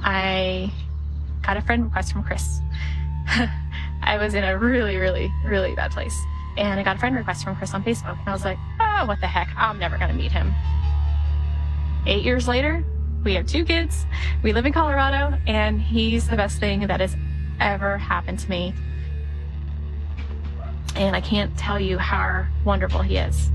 I got a friend request from Chris. I was in a really, really, really bad place. And I got a friend request from Chris on Facebook. And I was like, oh, what the heck? I'm never going to meet him. 8 years later, we have 2 kids. We live in Colorado, and he's the best thing that has ever happened to me. And I can't tell you how wonderful he is.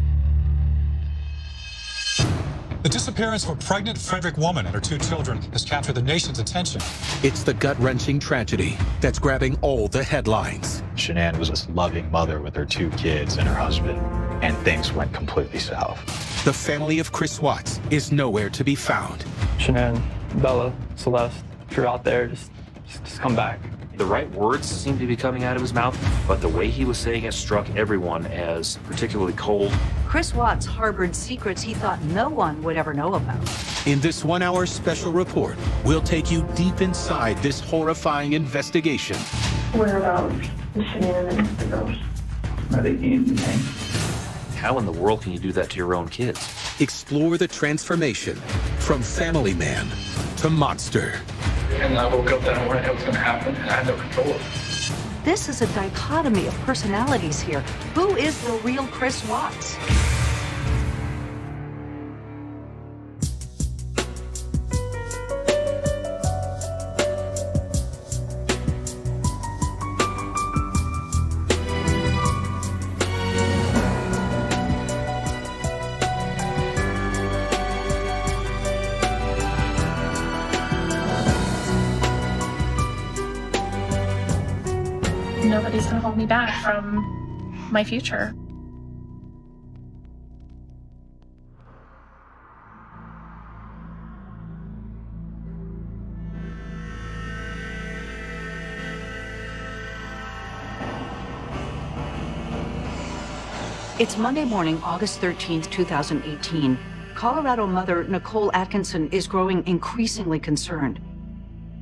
The disappearance of a pregnant Frederick woman and her 2 children has captured the nation's attention. It's the gut-wrenching tragedy that's grabbing all the headlines. Shanann was this loving mother with her 2 kids and her husband, and things went completely south. The family of Chris Watts is nowhere to be found. Shanann, Bella, Celeste, if you're out there, just come back. The right words seemed to be coming out of his mouth, but the way he was saying it struck everyone as particularly cold. Chris Watts harbored secrets he thought no one would ever know about. In this 1-hour special report, we'll take you deep inside this horrifying investigation. Whereabouts is Shanann and the girls? Are they eating anything? How in the world can you do that to your own kids? Explore the transformation from family man to monster. And I woke up that morning, it was going to happen, and I had no control of it. This is a dichotomy of personalities here. Who is the real Chris Watts? Nobody's going to hold me back from my future. It's Monday morning, August 13th, 2018. Colorado mother Nicole Atkinson is growing increasingly concerned.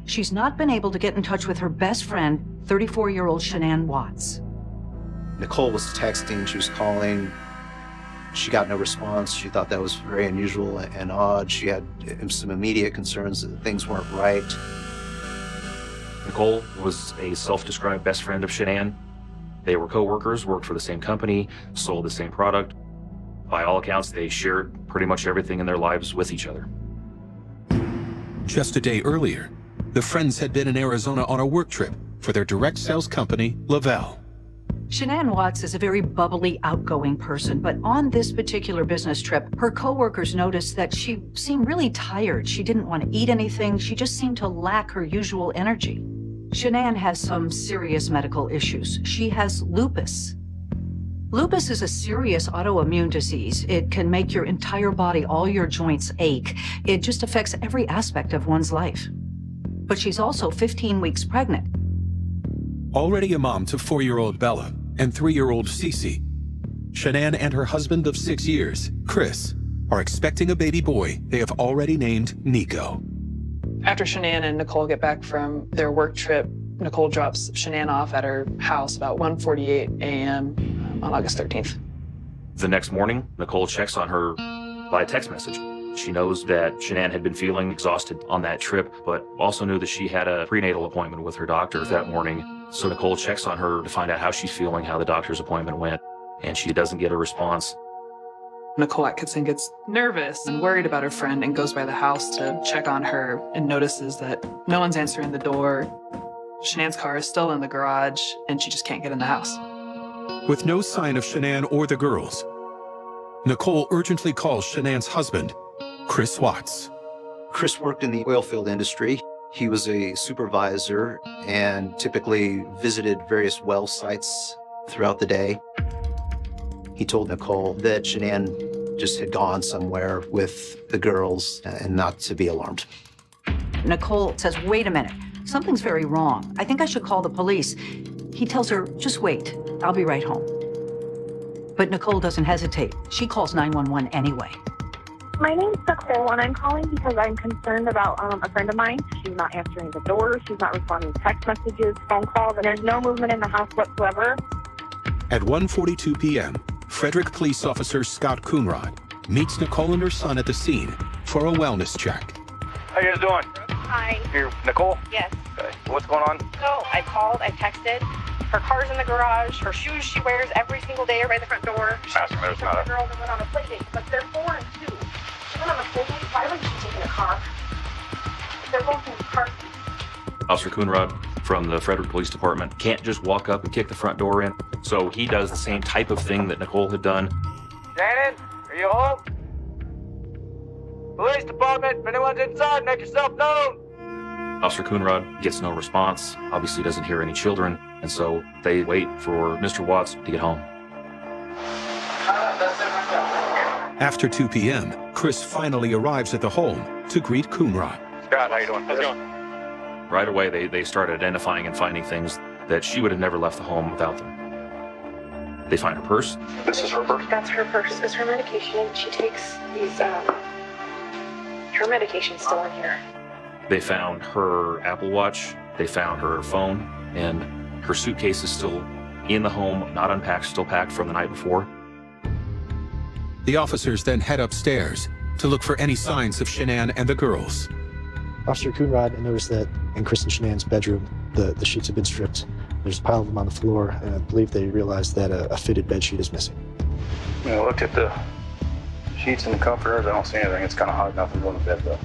She's not been able to get in touch with her best friend, 34-year-old Shanann Watts. Nicole was texting, she was calling. She got no response. She thought that was very unusual and odd. She had some immediate concerns that things weren't right. Nicole was a self-described best friend of Shanann. They were co-workers, worked for the same company, sold the same product. By all accounts, they shared pretty much everything in their lives with each other. Just a day earlier, the friends had been in Arizona on a work trip for their direct sales company, Lavelle. Shanann Watts is a very bubbly, outgoing person, but on this particular business trip, her coworkers noticed that she seemed really tired. She didn't want to eat anything. She just seemed to lack her usual energy. Shanann has some serious medical issues. She has lupus. Lupus is a serious autoimmune disease. It can make your entire body, all your joints ache. It just affects every aspect of one's life. But she's also 15 weeks pregnant. Already a mom to 4-year-old Bella and 3-year-old Cece, Shanann and her husband of 6 years, Chris, are expecting a baby boy they have already named Nico. After Shanann and Nicole get back from their work trip, Nicole drops Shanann off at her house about 1:48 a.m. On August 13th. The next morning, Nicole checks on her by text message. She knows that Shanann had been feeling exhausted on that trip, but also knew that she had a prenatal appointment with her doctor that morning. So Nicole checks on her to find out how she's feeling, how the doctor's appointment went, and she doesn't get a response. Nicole Atkinson gets nervous and worried about her friend and goes by the house to check on her and notices that no one's answering the door. Shanann's car is still in the garage and she just can't get in the house. With no sign of Shanann or the girls, Nicole urgently calls Shanann's husband, Chris Watts. Chris worked in the oil field industry. He was a supervisor and typically visited various well sites throughout the day. He told Nicole that Shanann just had gone somewhere with the girls and not to be alarmed. Nicole says, wait a minute, something's very wrong. I think I should call the police. He tells her, just wait, I'll be right home. But Nicole doesn't hesitate. She calls 911 anyway. My name's Nicole, and I'm calling because I'm concerned about a friend of mine. She's not answering the door. She's not responding to text messages, phone calls, and there's no movement in the house whatsoever. At 1:42 p.m., Frederick Police Officer Scott Coonrod meets Nicole and her son at the scene for a wellness check. How you guys doing? Hi. You're Nicole? Yes. Okay. What's going on? So I called, I texted. Her car's in the garage. Her shoes she wears every single day are by the front door. Asking her, it's not a... girls that went on a play date, but they're 4 and 2. She went on a play date. Why would she take a car? They're both in the car. Officer Coonrod from the Frederick Police Department can't just walk up and kick the front door in. So he does the same type of thing that Nicole had done. Shannon, are you home? Police department, if anyone's inside, make yourself known. Officer Coonrod gets no response, obviously doesn't hear any children, and so they wait for Mr. Watts to get home. After 2 p.m., Chris finally arrives at the home to greet Coonrod. Scott, how you doing? How's it going? Right away, they start identifying and finding things that she would have never left the home without them. They find her purse. This is her purse? That's her purse. It's her medication. She takes these, her medication's still in here. They found her Apple Watch, they found her phone, and her suitcase is still in the home, not unpacked, still packed from the night before. The officers then head upstairs to look for any signs of Shanann and the girls. Officer Coonrod noticed that in Chris and Shanann's bedroom, the sheets have been stripped. There's a pile of them on the floor, and I believe they realized that a fitted bed sheet is missing. I looked at the sheets and the comforters. I don't see anything. It's kind of hot enough to go to bed, though.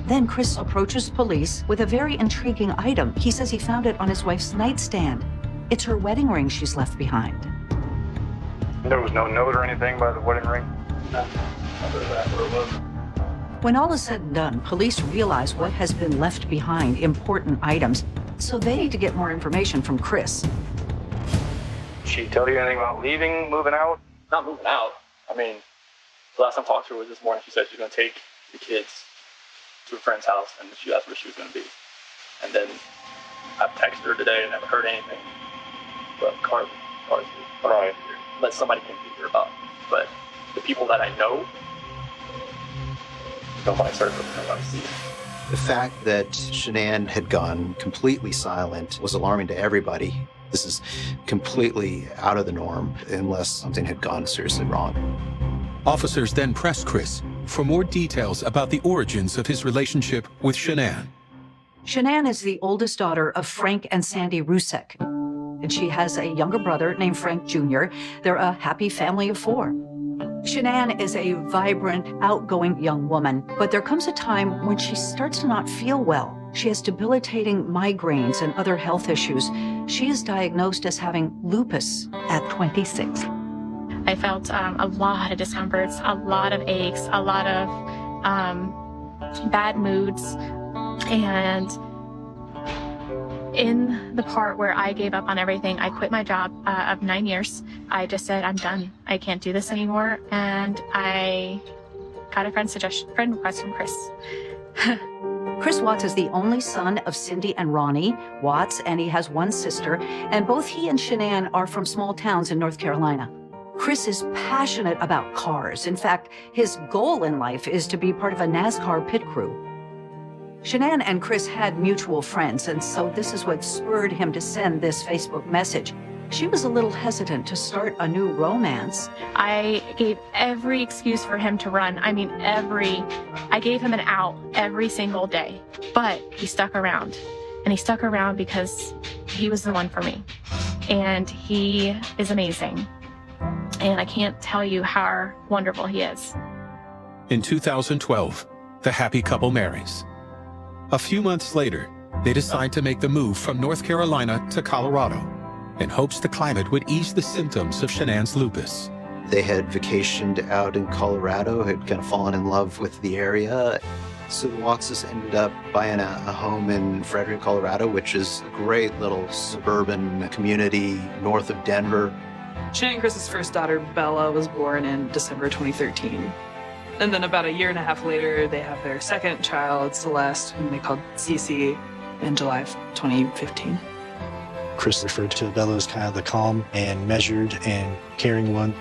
Then Chris approaches police with a very intriguing item. He says he found it on his wife's nightstand. It's her wedding ring she's left behind. There was no note or anything by the wedding ring? No. Other than that, where it was. When all is said and done, police realize what has been left behind, important items, so they need to get more information from Chris. Did she tell you anything about leaving, moving out? Not moving out. I mean, the last time I talked to her was this morning. She said she was going to take the kids to a friend's house, and she asked where she was going to be. And then I've texted her today and haven't heard anything. But cars Right. unless somebody can figure her up. But the people that I know, nobody searched for them, nobody sees them. The fact that Shanann had gone completely silent was alarming to everybody. This is completely out of the norm unless something had gone seriously wrong. Officers then press Chris for more details about the origins of his relationship with Shanann. Shanann is the oldest daughter of Frank and Sandy Rusek, and she has a younger brother named Frank Jr. They're a happy family of 4. Shanann is a vibrant, outgoing young woman, but there comes a time when she starts to not feel well. She has debilitating migraines and other health issues. She is diagnosed as having lupus at 26. I felt a lot of discomforts, a lot of aches, a lot of bad moods. And in the part where I gave up on everything, I quit my job of 9 years. I just said, I'm done. I can't do this anymore. And I got a friend request from Chris. Chris Watts is the only son of Cindy and Ronnie Watts, and he has one sister, and both he and Shanann are from small towns in North Carolina. Chris is passionate about cars. In fact, his goal in life is to be part of a NASCAR pit crew. Shanann and Chris had mutual friends, and so this is what spurred him to send this Facebook message. She was a little hesitant to start a new romance. I gave every excuse for him to run. I mean, I gave him an out every single day, but he stuck around. And he stuck around because he was the one for me. And he is amazing. And I can't tell you how wonderful he is. In 2012, the happy couple marries. A few months later, they decide to make the move from North Carolina to Colorado in hopes the climate would ease the symptoms of Shanann's lupus. They had vacationed out in Colorado, had kind of fallen in love with the area. So the Wattses ended up buying a home in Frederick, Colorado, which is a great little suburban community north of Denver. Shanann and Chris's first daughter, Bella, was born in December 2013. And then about a year and a half later, they have their second child, Celeste, whom they called Cece, in July of 2015. Chris referred to Bella as kind of the calm and measured and caring one.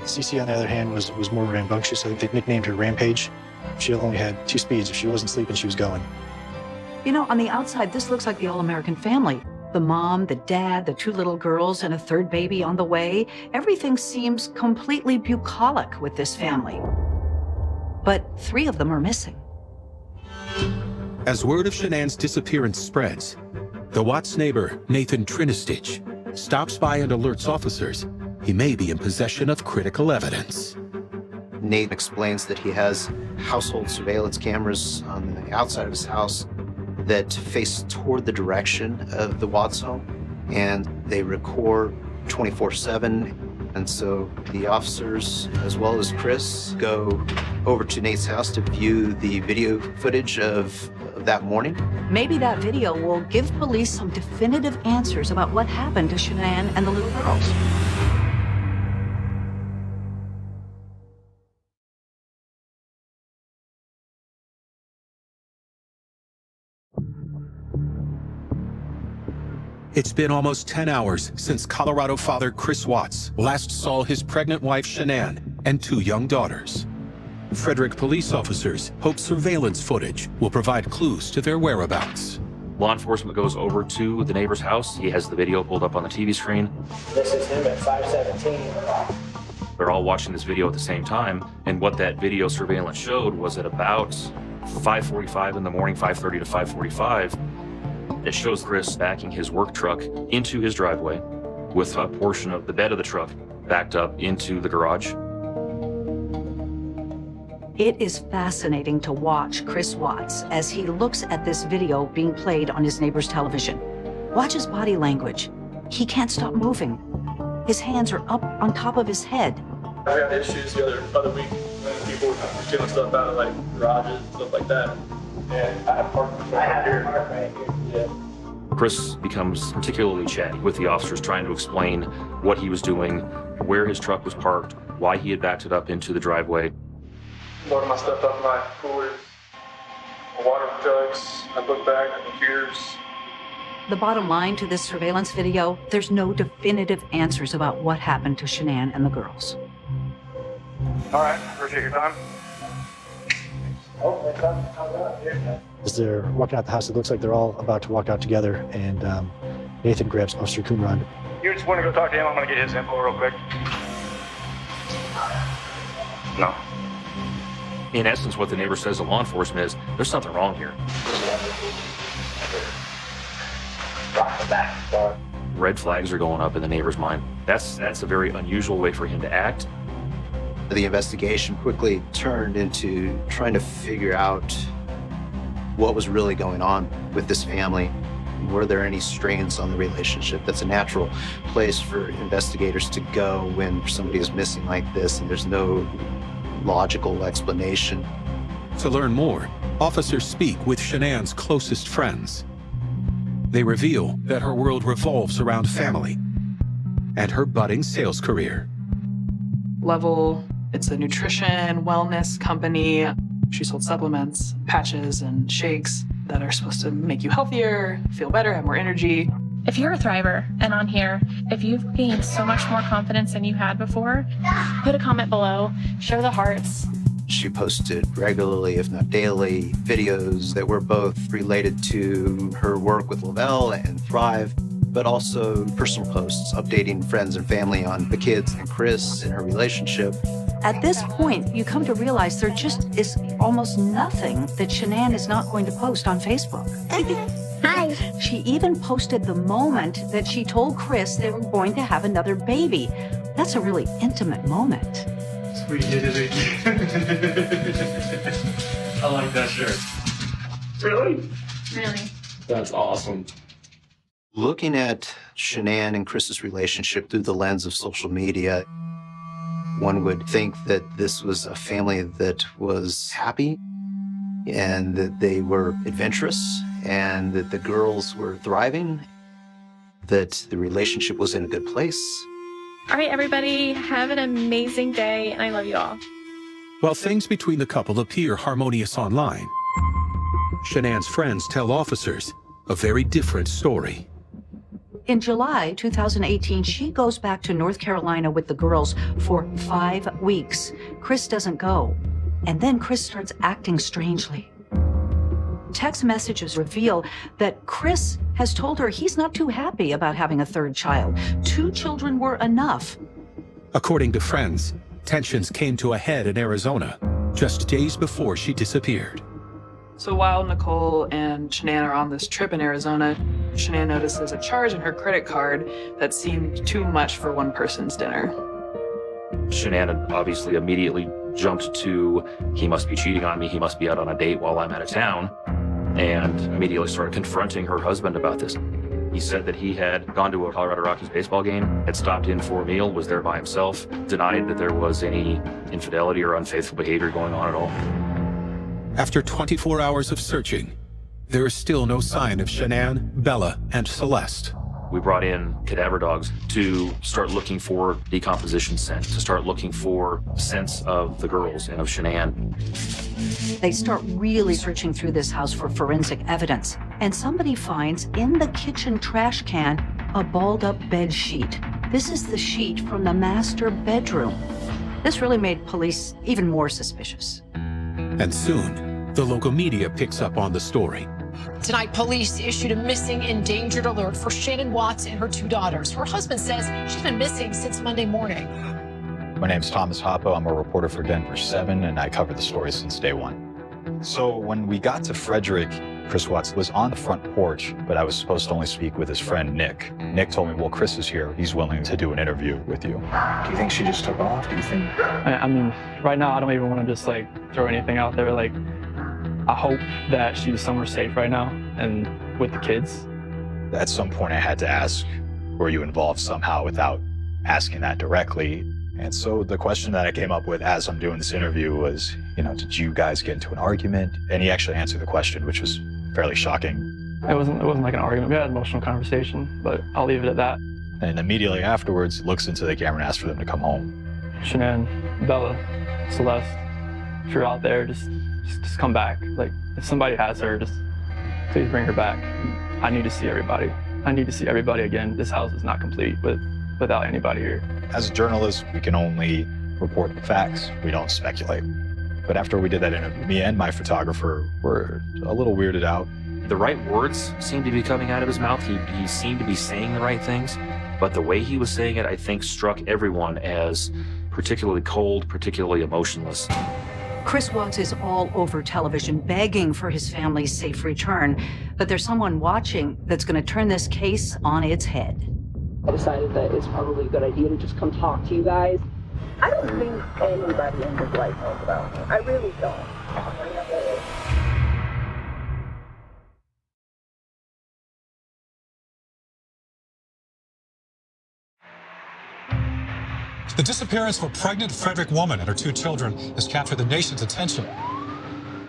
Cece, on the other hand, was more rambunctious. I think they nicknamed her Rampage. She only had 2 speeds. If she wasn't sleeping, she was going. You know, on the outside, this looks like the all-American family. The mom, the dad, the 2 little girls, and a 3rd baby on the way. Everything seems completely bucolic with this family. But 3 of them are missing. As word of Shanann's disappearance spreads, the Watts neighbor, Nathan Trinistich, stops by and alerts officers he may be in possession of critical evidence. Nate explains that he has household surveillance cameras on the outside of his house that face toward the direction of the Watts home, and they record 24/7. And so the officers, as well as Chris, go over to Nate's house to view the video footage of that morning. Maybe that video will give police some definitive answers about what happened to Shanann and the little girls. It's been almost 10 hours since Colorado father Chris Watts last saw his pregnant wife Shanann and 2 young daughters. Frederick police officers hope surveillance footage will provide clues to their whereabouts. Law enforcement goes over to the neighbor's house. He has the video pulled up on the TV screen. This is him at 517. They're all watching this video at the same time, and what that video surveillance showed was at about 5:45 in the morning, 5:30 to 5:45, it shows Chris backing his work truck into his driveway with a portion of the bed of the truck backed up into the garage. It is fascinating to watch Chris Watts as he looks at this video being played on his neighbor's television. Watch his body language. He can't stop moving. His hands are up on top of his head. We had issues the other week when people were stealing stuff out of like garages and stuff like that. And I have parked right here. Yeah. Chris becomes particularly chatty with the officers, trying to explain what he was doing, where his truck was parked, why he had backed it up into the driveway. Loaded my stuff up in my coolers, my water jugs, my book bag, my computers. The bottom line to this surveillance video, there's no definitive answers about what happened to Shanann and the girls. All right, appreciate your time. As they're walking out the house, it looks like they're all about to walk out together, and Nathan grabs Officer Coonrod. You just want to go talk to him? I'm going to get his info real quick. No. In essence, what the neighbor says to law enforcement is, there's something wrong here. Red flags are going up in the neighbor's mind. That's a very unusual way for him to act. The investigation quickly turned into trying to figure out what was really going on with this family. Were there any strains on the relationship? That's a natural place for investigators to go when somebody is missing like this and there's no logical explanation. To learn more, officers speak with Shanann's closest friends. They reveal that her world revolves around family and her budding sales career. Level, it's a nutrition, wellness company. She sold supplements, patches, and shakes that are supposed to make you healthier, feel better, have more energy. If you're a thriver and on here, if you've gained so much more confidence than you had before, put a comment below, show the hearts. She posted regularly, if not daily, videos that were both related to her work with Lavelle and Thrive, but also personal posts updating friends and family on the kids and Chris and her relationship. At this point, you come to realize there just is almost nothing that Shanann is not going to post on Facebook. Hi. She even posted the moment that she told Chris they were going to have another baby. That's a really intimate moment. We did it again. I like that shirt. Really? Really? That's awesome. Looking at Shanann and Chris's relationship through the lens of social media, one would think that this was a family that was happy and that they were adventurous and that the girls were thriving, that the relationship was in a good place. All right, everybody, have an amazing day, and I love you all. While things between the couple appear harmonious online, Shanann's friends tell officers a very different story. In July 2018, she goes back to North Carolina with the girls for 5 weeks. Chris doesn't go. And then Chris starts acting strangely. Text messages reveal that Chris has told her he's not too happy about having a third child. 2 children were enough. According to friends, tensions came to a head in Arizona just days before she disappeared. So while Nicole and Shanann are on this trip in Arizona, Shanann notices a charge in her credit card that seemed too much for one person's dinner. Shanann obviously immediately jumped to, he must be cheating on me, he must be out on a date while I'm out of town, and immediately started confronting her husband about this. He said that he had gone to a Colorado Rockies baseball game, had stopped in for a meal, was there by himself, denied that there was any infidelity or unfaithful behavior going on at all. After 24 hours of searching, there is still no sign of Shanann, Bella, and Celeste. We brought in cadaver dogs to start looking for decomposition scent, to start looking for scents of the girls and of Shanann. They start really searching through this house for forensic evidence, and somebody finds in the kitchen trash can a balled-up bed sheet. This is the sheet from the master bedroom. This really made police even more suspicious. And soon, the local media picks up on the story. Tonight, police issued a missing endangered alert for Shanann Watts and her two daughters. Her husband says she's been missing since Monday morning. My name's Thomas Hoppo. I'm a reporter for Denver 7, and I covered the story since day one. So when we got to Frederick, Chris Watts was on the front porch, but I was supposed to only speak with his friend, Nick. Nick told me, well, Chris is here. He's willing to do an interview with you. Do you think she just took off? Do you think? I mean, right now, I don't even want to just, throw anything out there. I hope that she's somewhere safe right now and with the kids. At some point, I had to ask, were you involved somehow without asking that directly? And so the question that I came up with as I'm doing this interview was, did you guys get into an argument? And he actually answered the question, which was fairly shocking. It wasn't like an argument. We had an emotional conversation, but I'll leave it at that. And immediately afterwards, looks into the camera and asks for them to come home. Shanann, Bella, Celeste, if you're out there, just come back. If somebody has her, just please bring her back. I need to see everybody. I need to see everybody again. This house is not complete without anybody here. As a journalist, we can only report the facts. We don't speculate. But after we did that interview, me and my photographer were a little weirded out. The right words seemed to be coming out of his mouth. He seemed to be saying the right things, but the way he was saying it, I think, struck everyone as particularly cold, particularly emotionless. Chris Watts is all over television begging for his family's safe return, but there's someone watching that's going to turn this case on its head. I decided that it's probably a good idea to just come talk to you guys. I don't think anybody in his life knows about me. I really don't. The disappearance of a pregnant Frederick woman and her two children has captured the nation's attention.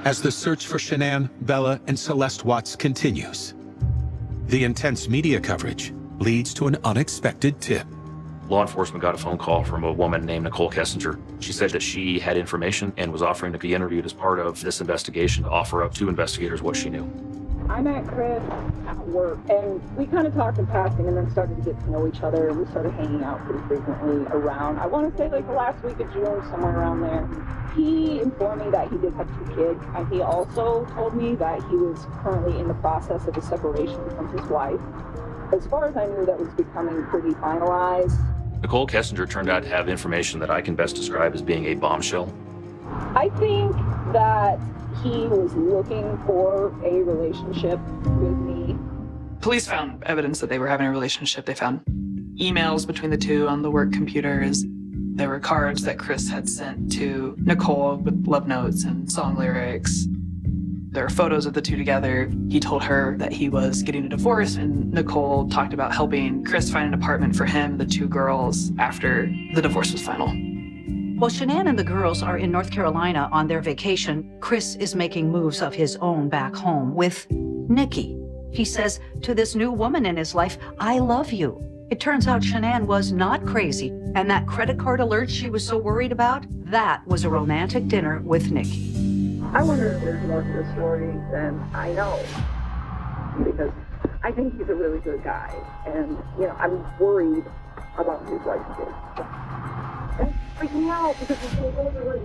As the search for Shanann, Bella, and Celeste Watts continues, the intense media coverage leads to an unexpected tip. Law enforcement got a phone call from a woman named Nicole Kessinger. She said that she had information and was offering to be interviewed as part of this investigation to offer up to investigators what she knew. I met Chris at work, and we kind of talked in passing and then started to get to know each other. We started hanging out pretty frequently around, I want to say the last week of June, somewhere around there. He informed me that he did have 2 kids, and he also told me that he was currently in the process of a separation from his wife. As far as I knew, that was becoming pretty finalized. Nicole Kessinger turned out to have information that I can best describe as being a bombshell. I think that he was looking for a relationship with me. Police found evidence that they were having a relationship. They found emails between the two on the work computers. There were cards that Chris had sent to Nicole with love notes and song lyrics. There are photos of the two together. He told her that he was getting a divorce, and Nicole talked about helping Chris find an apartment for him, the 2 girls, after the divorce was final. While Shanann and the girls are in North Carolina on their vacation, Chris is making moves of his own back home with Nikki. He says to this new woman in his life, "I love you." It turns out Shanann was not crazy, and that credit card alert she was so worried about, that was a romantic dinner with Nikki. I wonder if there's more to the story than I know, because I think he's a really good guy, and I'm worried about his wife and kids. And it's freaking me out because they're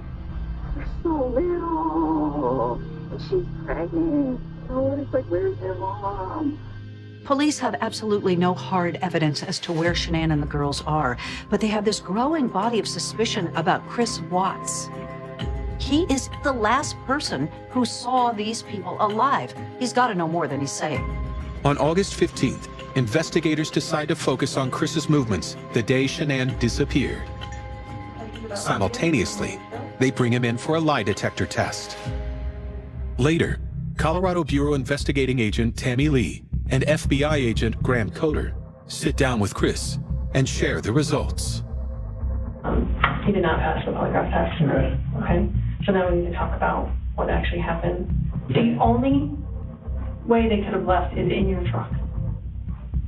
so little, and she's pregnant. So it's where's their mom? Police have absolutely no hard evidence as to where Shanann and the girls are, but they have this growing body of suspicion about Chris Watts. He is the last person who saw these people alive. He's got to know more than he's saying. On August 15th, investigators decide to focus on Chris's movements the day Shanann disappeared. Simultaneously, they bring him in for a lie detector test. Later, Colorado Bureau investigating agent Tammy Lee and FBI agent Graham Coder sit down with Chris and share the results. He did not pass the polygraph test. Right. Okay. So now we need to talk about what actually happened. The only way they could have left is in your truck.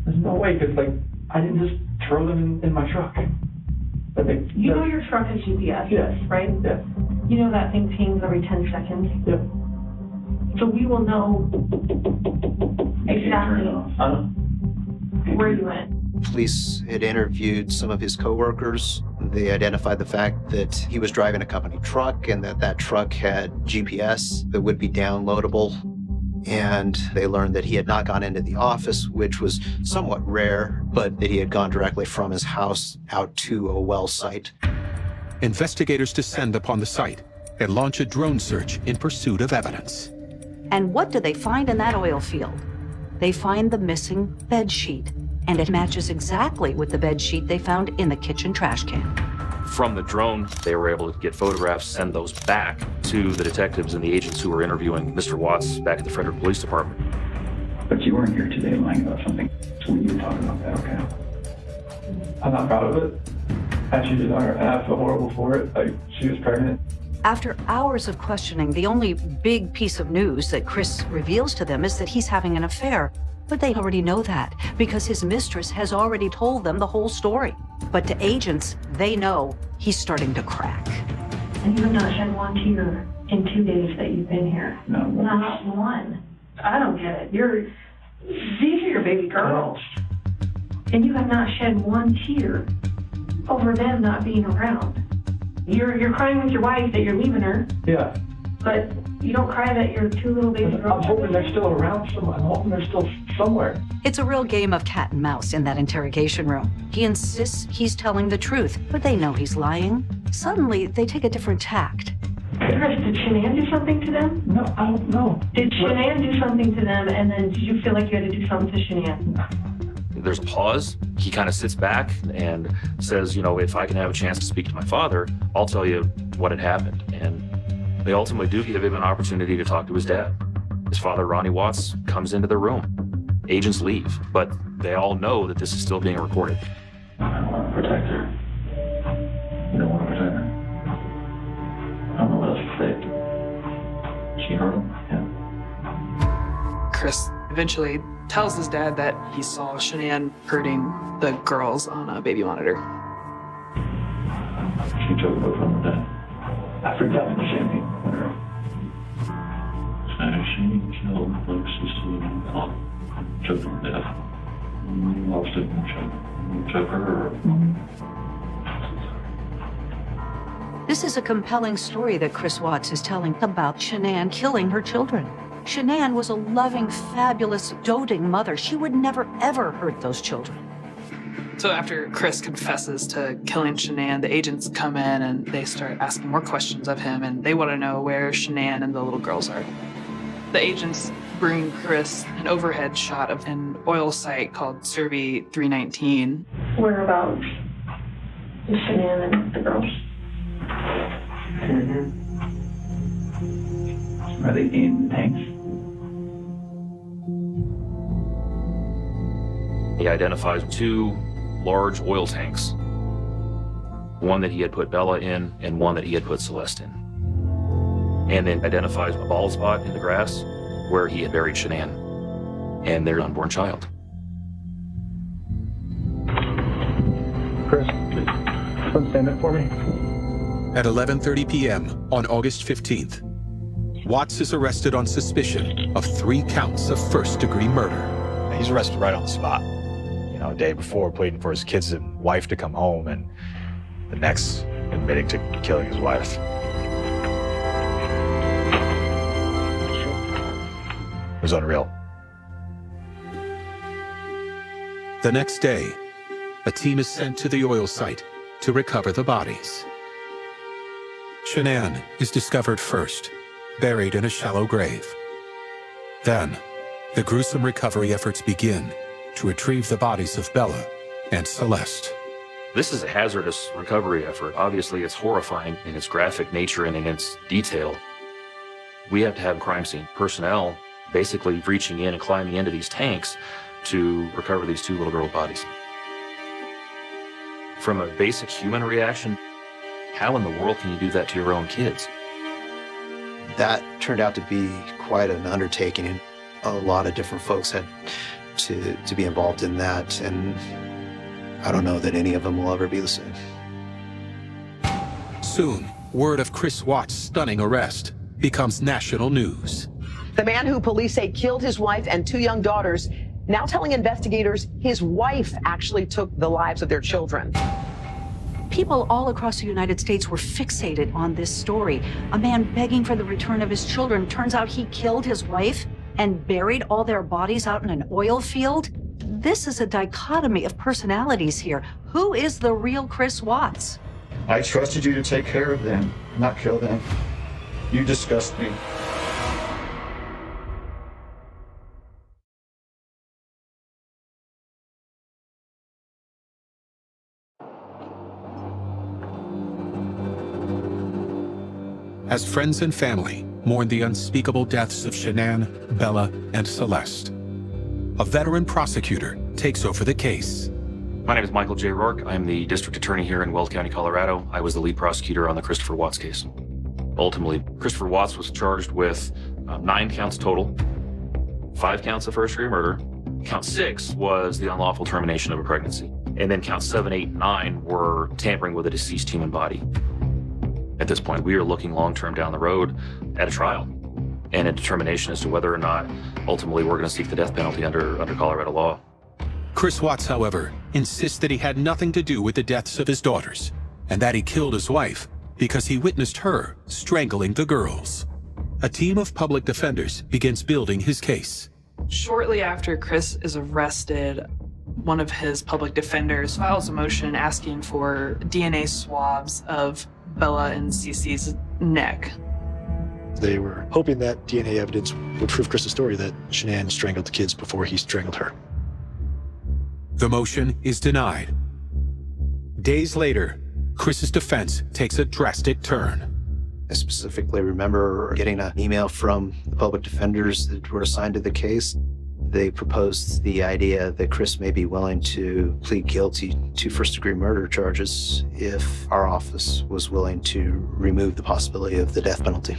There's no way, because, like, I didn't just throw them in my truck. But You know your truck has GPS, Yes. right? Yeah. You know that thing pings every 10 seconds? Yep. So we will know exactly where you went. Police had interviewed some of his coworkers. They identified the fact that he was driving a company truck and that that truck had GPS that would be downloadable. And they learned that he had not gone into the office, which was somewhat rare, but that he had gone directly from his house out to a well site. Investigators descend upon the site and launch a drone search in pursuit of evidence. And what do they find in that oil field? They find the missing bed sheet, and it matches exactly with the bed sheet they found in the kitchen trash can. From the drone, they were able to get photographs, send those back to the detectives and the agents who were interviewing Mr. Watts back at the Frederick Police Department. But you weren't here today lying about something. So we need to talk about that, okay? I'm not proud of it. And she did not, and I feel horrible for it. Like, she was pregnant. After hours of questioning, the only big piece of news that Chris reveals to them is that he's having an affair. But they already know that because his mistress has already told them the whole story. But to agents, they know he's starting to crack. And you have not shed one tear in 2 days that you've been here. No. Not one. I don't get it. These are your baby girls. And you have not shed one tear over them not being around. You're crying with your wife that you're leaving her, Yeah. but you don't cry that your two little baby girls. I'm hoping they're still around somewhere. I'm hoping they're still somewhere. It's a real game of cat and mouse in that interrogation room. He insists he's telling the truth, but they know he's lying. Suddenly, they take a different tact. Chris, did Shanann do something to them? No, I don't know. Did Shanann do something to them, and then did you feel like you had to do something to Shanann? There's a pause. He kind of sits back and says, you know, if I can have a chance to speak to my father, I'll tell you what had happened. And they ultimately do give him an opportunity to talk to his dad. His father, Ronnie Watts, comes into the room. Agents leave, but they all know that this is still being recorded. I want to protect her. You don't want to protect her. I don't know what else to say. She hurt him? Yeah. Chris eventually tells his dad that he saw Shanann hurting the girls on a baby monitor. She took both of them to death. I freaked out in the same thing. So she killed like 16 children to death. Lost it and took her. This is a compelling story that Chris Watts is telling about Shanann killing her children. Shanann was a loving, fabulous, doting mother. She would never, ever hurt those children. So after Chris confesses to killing Shanann, the agents come in and they start asking more questions of him, and they want to know where Shanann and the little girls are. The agents bring Chris an overhead shot of an oil site called cwatts3. Whereabouts is Shanann and the girls? Are they in tanks? He identifies 2 large oil tanks. One that he had put Bella in and one that he had put Celeste in. And then identifies a bald spot in the grass where he had buried Shanann and their unborn child. Chris, come stand up for me. At 11:30 p.m. on August 15th, Watts is arrested on suspicion of 3 counts of first-degree murder. He's arrested right on the spot. You know, a day before pleading for his kids and wife to come home, and the next admitting to killing his wife. It was unreal. The next day, a team is sent to the oil site to recover the bodies. Shanann is discovered first, buried in a shallow grave. Then, the gruesome recovery efforts begin to retrieve the bodies of Bella and Celeste. This is a hazardous recovery effort. Obviously, it's horrifying in its graphic nature and in its detail. We have to have crime scene personnel basically reaching in and climbing into these tanks to recover these two little girl bodies. From a basic human reaction, how in the world can you do that to your own kids? That turned out to be quite an undertaking, and a lot of different folks had to be involved in that, and I don't know that any of them will ever be the same. Soon, word of Chris Watts' stunning arrest becomes national news. The man who police say killed his wife and two young daughters, now telling investigators his wife actually took the lives of their children. People all across the United States were fixated on this story. A man begging for the return of his children. Turns out he killed his wife and buried all their bodies out in an oil field. This is a dichotomy of personalities here. Who is the real Chris Watts? I trusted you to take care of them, not kill them. You disgust me. As friends and family mourn the unspeakable deaths of Shanann, Bella, and Celeste, a veteran prosecutor takes over the case. My name is Michael J. Rourke. I'm the district attorney here in Weld County, Colorado. I was the lead prosecutor on the Christopher Watts case. Ultimately, Christopher Watts was charged with 9 counts total, 5 counts of first-degree murder. Count 6 was the unlawful termination of a pregnancy. And then counts 7, 8, and 9 were tampering with a deceased human body. At this point, we are looking long-term down the road at a trial and a determination as to whether or not ultimately we're going to seek the death penalty under Colorado law. Chris Watts, however, insists that he had nothing to do with the deaths of his daughters and that he killed his wife because he witnessed her strangling the girls. A team of public defenders begins building his case. Shortly after Chris is arrested, one of his public defenders files a motion asking for DNA swabs of Bella and Cece's neck. They were hoping that DNA evidence would prove Chris's story that Shanann strangled the kids before he strangled her. The motion is denied. Days later, Chris's defense takes a drastic turn. I specifically remember getting an email from the public defenders that were assigned to the case. They proposed the idea that Chris may be willing to plead guilty to first-degree murder charges if our office was willing to remove the possibility of the death penalty.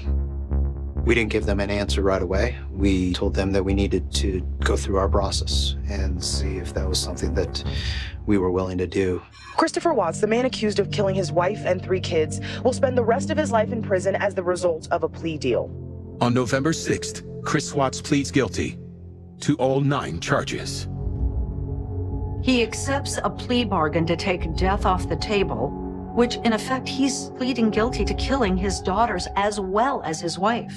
We didn't give them an answer right away. We told them that we needed to go through our process and see if that was something that we were willing to do. Christopher Watts, the man accused of killing his wife and 3 kids, will spend the rest of his life in prison as the result of a plea deal. On November 6th, Chris Watts pleads guilty to all 9 charges. He accepts a plea bargain to take death off the table, which in effect he's pleading guilty to killing his daughters as well as his wife.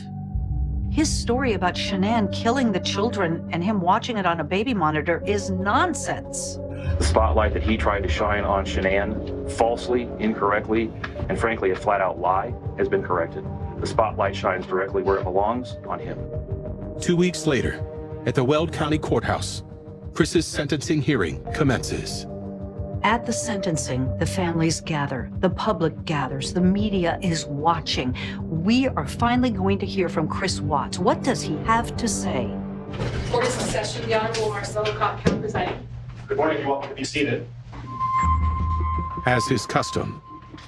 His story about Shanann killing the children and him watching it on a baby monitor is nonsense. The spotlight that he tried to shine on Shanann falsely, incorrectly, and frankly a flat-out lie has been corrected. The spotlight shines directly where it belongs, on him. 2 weeks later, at the Weld County Courthouse, Chris's sentencing hearing commences. At the sentencing, the families gather, the public gathers, the media is watching. We are finally going to hear from Chris Watts. What does he have to say? Court is in session. The Honorable Marcelo Cobb presiding. Good morning. You're welcome to be seated. As is custom,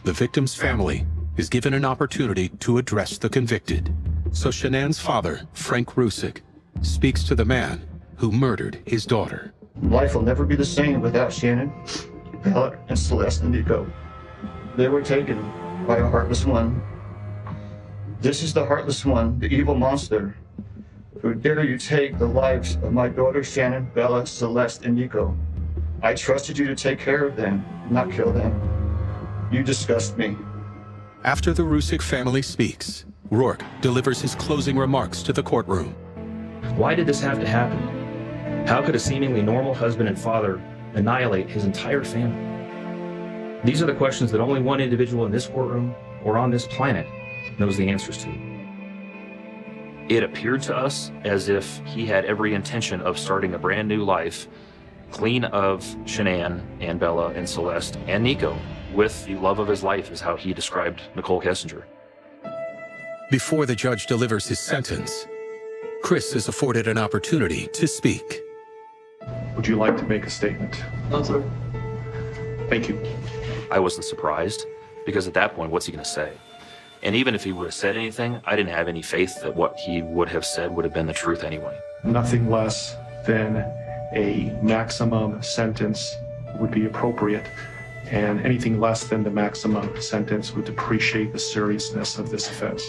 the victim's family is given an opportunity to address the convicted. So Shanann's father, Frank Rusick, speaks to the man who murdered his daughter. Life will never be the same without Shanann, Bella, and Celeste and Nico. They were taken by a heartless one. This is the heartless one, the evil monster, who dare you take the lives of my daughters Shanann, Bella, Celeste, and Nico. I trusted you to take care of them, not kill them. You disgust me. After the Rusick family speaks, Rourke delivers his closing remarks to the courtroom. Why did this have to happen? How could a seemingly normal husband and father annihilate his entire family? These are the questions that only one individual in this courtroom or on this planet knows the answers to. It appeared to us as if he had every intention of starting a brand new life, clean of Shanann and Bella and Celeste and Nico, with the love of his life, is how he described Nicole Kessinger. Before the judge delivers his sentence, Chris is afforded an opportunity to speak. Would you like to make a statement? No, sir. Thank you. I wasn't surprised, because at that point, what's he going to say? And even if he would have said anything, I didn't have any faith that what he would have said would have been the truth anyway. Nothing less than a maximum sentence would be appropriate, and anything less than the maximum sentence would depreciate the seriousness of this offense.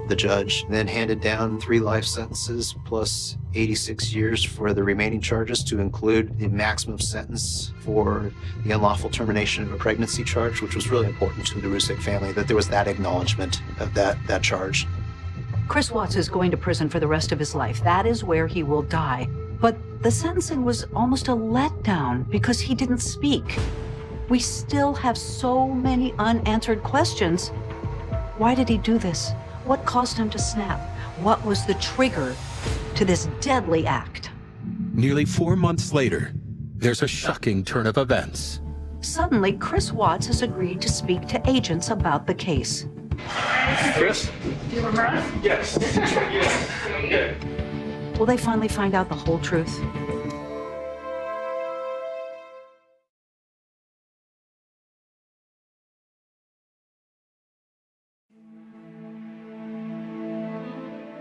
The judge then handed down 3 life sentences plus 86 years for the remaining charges, to include the maximum sentence for the unlawful termination of a pregnancy charge, which was really important to the Rusick family, that there was that acknowledgement of that charge. Chris Watts is going to prison for the rest of his life. That is where he will die. But the sentencing was almost a letdown because he didn't speak. We still have so many unanswered questions. Why did he do this? What caused him to snap? What was the trigger to this deadly act? Nearly 4 months later, there's a shocking turn of events. Suddenly, Chris Watts has agreed to speak to agents about the case. Chris? Do you remember us? Yes. Yes. Okay. Will they finally find out the whole truth?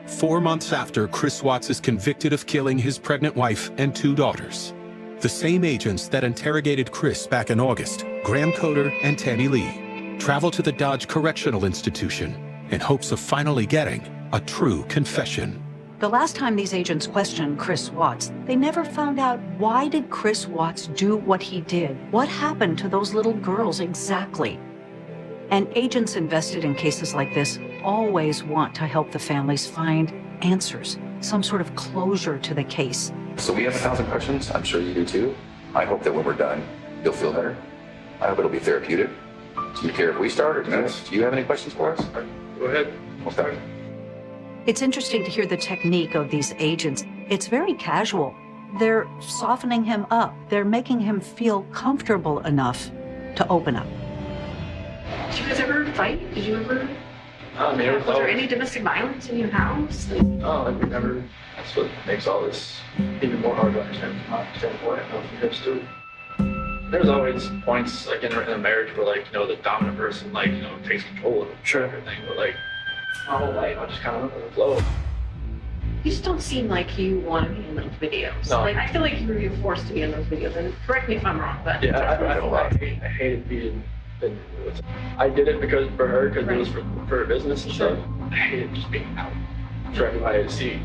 Four months after Chris Watts is convicted of killing his pregnant wife and 2 daughters, the same agents that interrogated Chris back in August, Graham Coder and Tammy Lee, travel to the Dodge Correctional Institution in hopes of finally getting a true confession. The last time these agents questioned Chris Watts, they never found out, why did Chris Watts do what he did? What happened to those little girls exactly? And agents invested in cases like this always want to help the families find answers, some sort of closure to the case. So we have 1,000 questions. I'm sure you do too. I hope that when we're done, you'll feel better. I hope it'll be therapeutic. Do you care if we start, or do you have any questions for us? Go ahead. We'll start. It's interesting to hear the technique of these agents. It's very casual. They're softening him up. They're making him feel comfortable enough to open up. Did you guys ever fight? Did you ever? Was there any domestic violence in your house? No, we never. That's what makes all this even more hard to understand. What hips do. There's always points like in a marriage where the dominant person takes control of everything, but my whole life I just kind of went with the flow. You just don't seem like you want to be in those videos. No. I feel like you're forced to be in those videos, and correct me if I'm wrong, but Yeah, I hated being. I did it because for her, because it was for her business and stuff. I hated just being out for everybody to see.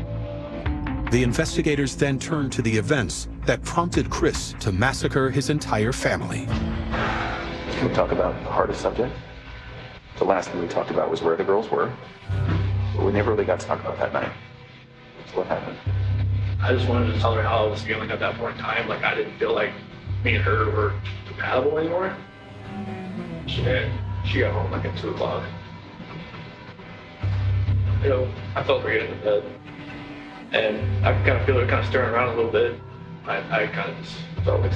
The investigators then turned to the events that prompted Chris to massacre his entire family. Can we talk about the hardest subject? The last thing we talked about was where the girls were. But we never really got to talk about that night. So what happened? I just wanted to tell her how I was feeling at that point in time. I didn't feel like me and her were compatible anymore. She got home at 2 o'clock. I felt her getting into bed. And I could kind of feel her kind of stirring around a little bit. I kind of just felt like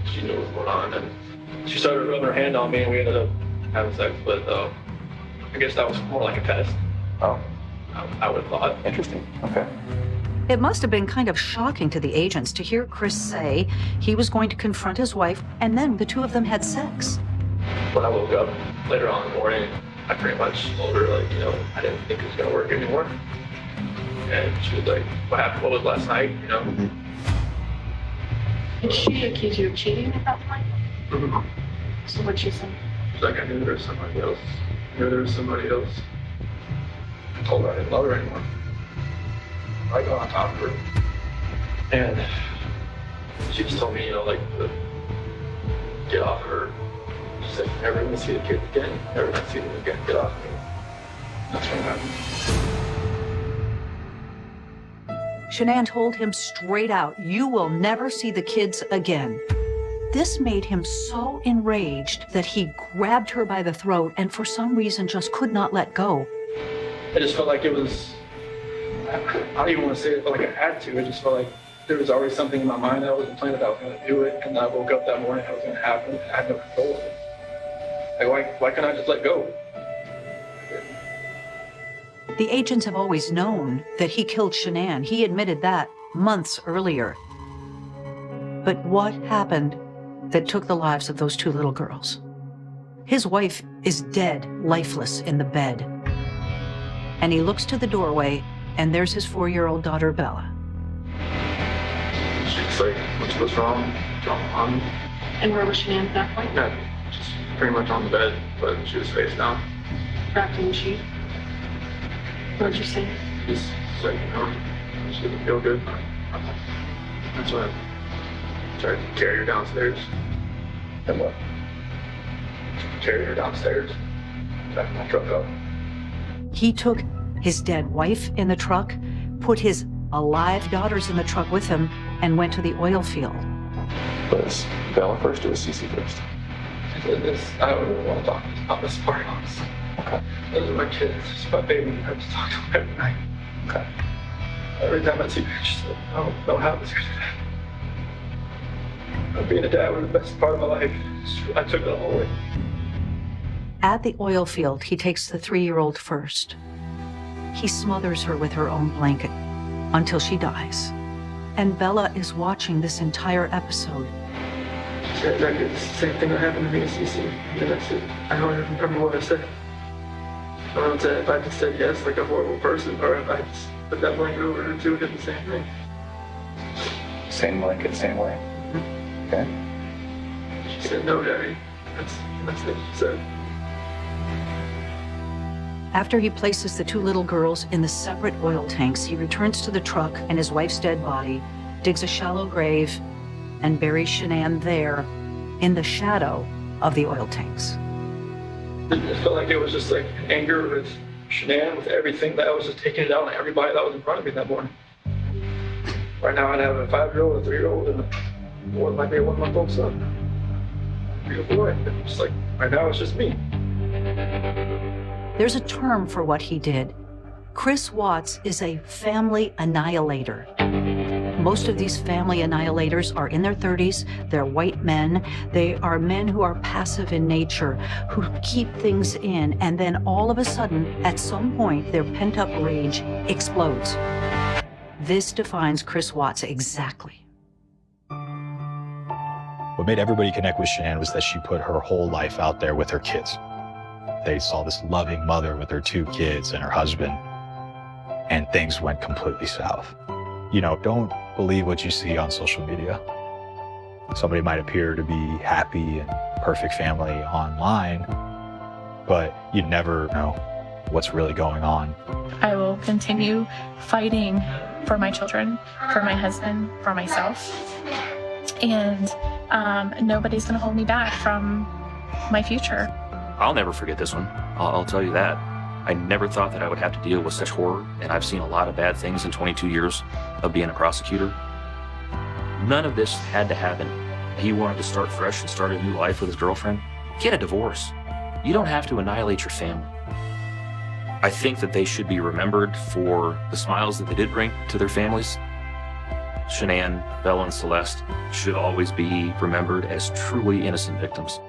she knew what was going on. And she started rubbing her hand on me, and we ended up having sex. But I guess that was more like a test. Oh. I would have thought. Interesting. Okay. It must have been kind of shocking to the agents to hear Chris say he was going to confront his wife, and then the 2 of them had sex. When I woke up later on in the morning, I pretty much told her, I didn't think it was going to work anymore. And she was like, what happened? What was last night? Did she accuse you of cheating at that point? Mm-hmm. So what'd she say? She's like, I knew there was somebody else. I told her I didn't love her anymore. I got on top of her. And she just told me, to get off of her. She said, never gonna see the kids again. Never gonna see them again. Get off of me. That's what happened. Shanann told him straight out, you will never see the kids again. this made him so enraged that he grabbed her by the throat and for some reason just could not let go. I just felt like it was, I don't even want to say it, but like I had to. I just felt like there was always something in my mind that I wasn't planning that I was going to do it. And I woke up that morning, it was going to happen. I had no control of it. Like, why can't I just let go? The agents have always known that he killed Shanann. He admitted that months earlier. But what happened that took the lives of those two little girls? His wife is dead, lifeless in the bed. And he looks to the doorway, and there's his 4-year-old daughter, Bella. She's like, what's wrong? And where was Shanann at that point? Yeah, just pretty much on the bed, but she was face down. Wrapped in the sheet. What did you say? Just like, she didn't feel good. That's why I tried to carry her downstairs. And what? Carry her downstairs, back my truck up. He took his dead wife in the truck, put his alive daughters in the truck with him, and went to the oil field. Was Bella first or was Cece first? I don't really want to talk about this part, honestly. Okay. Those are my kids. It's my baby. I have to talk to them every night. Okay. Every time I see pictures of them, I don't know how this could have happened. Being a dad was the best part of my life. I took it all away. At the oil field, he takes the 3-year-old first. He smothers her with her own blanket until she dies. And Bella is watching this entire episode. It's the same thing that happened to me and Cece. And that's it. I don't even remember what I said. I don't know if I just said yes like a horrible person, or if I just put that blanket over her too, did the same thing. Same blanket, same way. Okay. She said, no, Daddy. That's what she said. After he places the 2 little girls in the separate oil tanks, he returns to the truck and his wife's dead body, digs a shallow grave, and buries Shanann there in the shadow of the oil tanks. It felt like it was just like anger with Shanann, with everything that I was just taking it out on everybody that was in front of me that morning. Right now, I have a 5-year-old, a 3-year-old, and what might be a 1-month-old son. Beautiful boy. Just like right now, it's just me. There's a term for what he did. Chris Watts is a family annihilator. Most of these family annihilators are in their 30s. They're white men. They are men who are passive in nature, who keep things in, and then all of a sudden, at some point, their pent-up rage explodes. This defines Chris Watts exactly. What made everybody connect with Shanann was that she put her whole life out there with her kids. They saw this loving mother with her 2 kids and her husband, and things went completely south. You know, don't believe what you see on social media. Somebody might appear to be happy and perfect family online, but you never know what's really going on. I will continue fighting for my children, for my husband, for myself. And nobody's going to hold me back from my future. I'll never forget this one. I'll tell you that. I never thought that I would have to deal with such horror, and I've seen a lot of bad things in 22 years of being a prosecutor. None of this had to happen. He wanted to start fresh and start a new life with his girlfriend. Get a divorce. You don't have to annihilate your family. I think that they should be remembered for the smiles that they did bring to their families. Shanann, Bella, and Celeste should always be remembered as truly innocent victims.